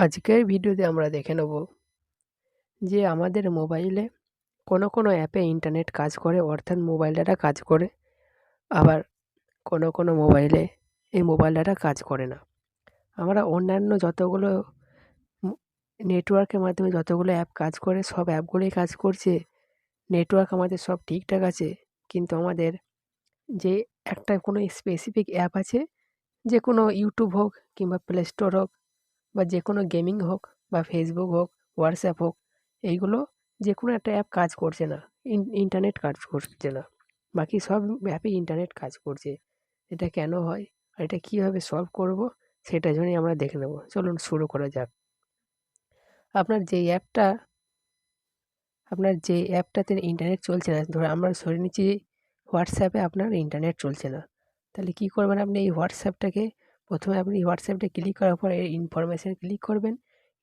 আজকের ভিডিওতে আমরা দেখে নেব যে আমাদের মোবাইলে কোনো অ্যাপে ইন্টারনেট কাজ করে অর্থাৎ মোবাইল ডাটা কাজ করে। আবার কোনো মোবাইলে এই মোবাইল ডাটা কাজ করে না। আমরা অন্যান্য যতগুলো মো নেটওয়ার্কের মাধ্যমে যতগুলো অ্যাপ কাজ করে সব অ্যাপগুলোই কাজ করছে। নেটওয়ার্ক আমাদের সব ঠিকঠাক আছে। কিন্তু আমাদের যে একটা কোনো স্পেসিফিক অ্যাপ আছে, যেকোনো YouTube হোক কিংবা Play Store হোক বা যেকোনো গেমিং হোক বা Facebook হোক, WhatsApp হোক, এইগুলো যেকোনো একটা অ্যাপ কাজ করছে না। ইন্টারনেট কাজ করছে না। বাকি সব অ্যাপে ইন্টারনেট কাজ করছে। এটা কেন হয়? আর এটা কীভাবে সলভ করব? সেটার জন্যই আমরা দেখে নেব। চলুন শুরু করা যাক। আপনার যে অ্যাপটাতে ইন্টারনেট চলছে না, ধরুন আমরা ধরে নিচ্ছি WhatsApp এ আপনার ইন্টারনেট চলছে না। তাহলে কী করবেন আপনি? এই WhatsAppটাকে প্রথমে আপনি WhatsAppটা ক্লিক করার পর এর ইনফরমেশনে ক্লিক করবেন।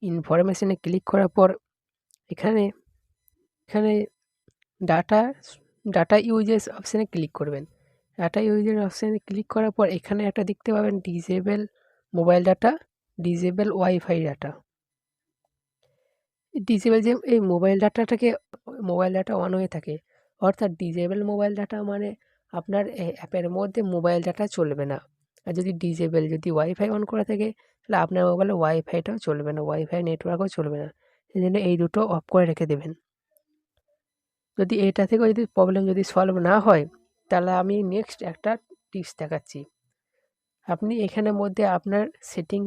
ইনফরমেশনে ক্লিক করার পর এখানে ডাটা ডাটা ইউজেস অপশানে ক্লিক করবেন। ডাটা ইউজেস অপশানে ক্লিক করার পর এখানে একটা দেখতে পাবেন disable mobile data, disable wifi data. Disable যে এই মোবাইল ডাটা অন হয়ে থাকে, অর্থাৎ ডিসেবল মোবাইল ডাটা মানে আপনার অ্যাপের মধ্যে মোবাইল ডাটা চলবে না। আর যদি ওয়াইফাই অন করা থাকে তাহলে আপনার মোবাইলে ওয়াইফাইটাও চলবে না, ওয়াইফাই নেটওয়ার্কও চলবে না। সেই জন্য এই দুটো অফ করে রেখে দেবেন। যদি এটা থেকেও যদি প্রবলেম সলভ না হয়, তাহলে আমি নেক্সট একটা টিপস দেখাচ্ছি। আপনি এখানের মধ্যে আপনার সেটিং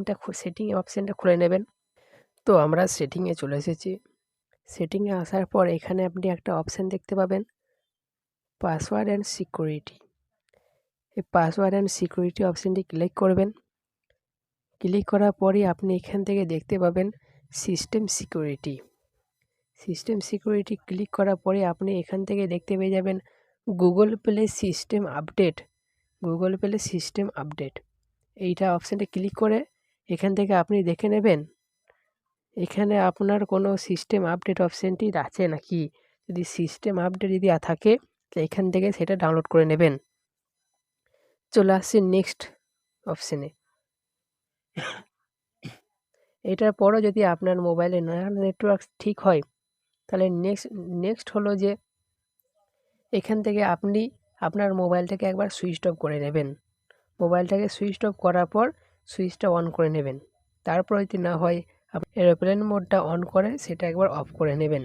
অপশানটা খুলে নেবেন। তো আমরা সেটিংয়ে চলে এসেছি। সেটিংয়ে আসার পর এখানে আপনি একটা অপশান দেখতে পাবেন, পাসওয়ার্ড অ্যান্ড সিকিউরিটি। এই পাসওয়ার্ড অ্যান্ড সিকিউরিটি অপশানটি ক্লিক করবেন। ক্লিক করার পরই আপনি এখান থেকে দেখতে পাবেন system security. System security click করার পরে আপনি এখান থেকে দেখতে পেয়ে যাবেন গুগল প্লে সিস্টেম আপডেট। এইটা অপশানটা ক্লিক করে এখান থেকে আপনি দেখে নেবেন এখানে আপনার কোনো সিস্টেম আপডেট অপশানটি আছে নাকি। যদি সিস্টেম আপডেট থাকে তো এখান থেকে সেটা ডাউনলোড করে নেবেন। চলে আসছি নেক্সট অপশানে। এটার পরও যদি আপনার মোবাইলে নেটওয়ার্ক ঠিক হয়, তাহলে নেক্সট হলো যে এখান থেকে আপনি আপনার মোবাইলটাকে একবার সুইচ অফ করে নেবেন। মোবাইলটাকে সুইচ অফ করার পর সুইচটা অন করে নেবেন। তারপর যদি না হয় এরোপ্লেন মোডটা অন করে সেটা একবার অফ করে নেবেন।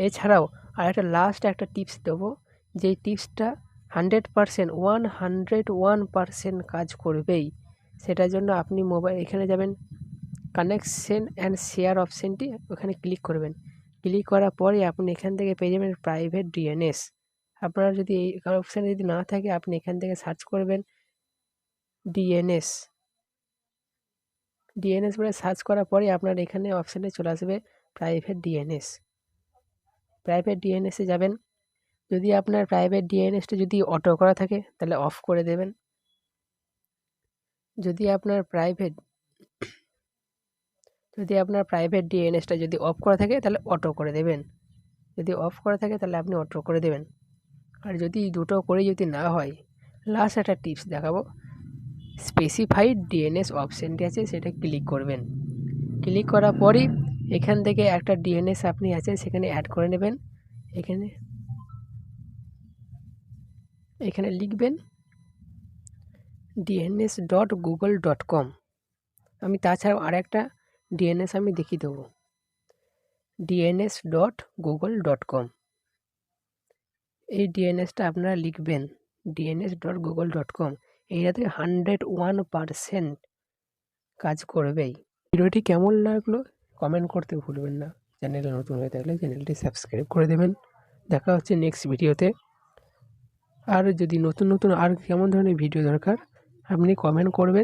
এছাড়াও আরেকটা লাস্ট একটা টিপস দেবো, যেই টিপসটা 101% কাজ করবেই। সেটার জন্য আপনি এখানে যাবেন, কানেকশন অ্যান্ড শেয়ার অপশানটি ওখানে ক্লিক করবেন। ক্লিক করার পরে আপনি এখান থেকে পেয়ে যাবেন প্রাইভেট ডিএনএস। আপনার যদি এই অপশানে না থাকে আপনি এখান থেকে সার্চ করবেন ডিএনএস বলে সার্চ করার পরে আপনার এখানে অপশানে চলে আসবে প্রাইভেট ডিএনএসে যাবেন। যদি আপনার প্রাইভেট ডিএনএসটা যদি অটো করা থাকে তাহলে অফ করে দেবেন। যদি আপনার প্রাইভেট ডিএনএসটা যদি অফ করা থাকে তাহলে অটো করে দেবেন। যদি অফ করা থাকে তাহলে আপনি অটো করে দেবেন। আর যদি দুটো করে যদি না হয়, লাস্ট একটা টিপস দেখাবো। স্পেসিফাইড ডিএনএস অপশানটি আছে, সেটা ক্লিক করবেন। ক্লিক করার পরই এখান থেকে একটা ডিএনএস আপনি আছে সেখানে অ্যাড করে নেবেন। এখানে লিখবেন dns.google.com। আমি তাছাড়াও আরেকটা ডিএনএস আমি দেখিয়ে দেবো, dns.google.com। এই ডিএনএসটা আপনারা লিখবেন dns.google.com। এইটাতে 101% কাজ করবেই। ভিডিওটি কেমন লাগলো কমেন্ট করতে ভুলবেন না। চ্যানেলে নতুন হয়ে থাকলে চ্যানেলটি সাবস্ক্রাইব করে দেবেন। দেখা হচ্ছে নেক্সট ভিডিওতে। আর যদি নতুন আর কেমন ধরনের ভিডিও দরকার আপনি কমেন্ট করবেন।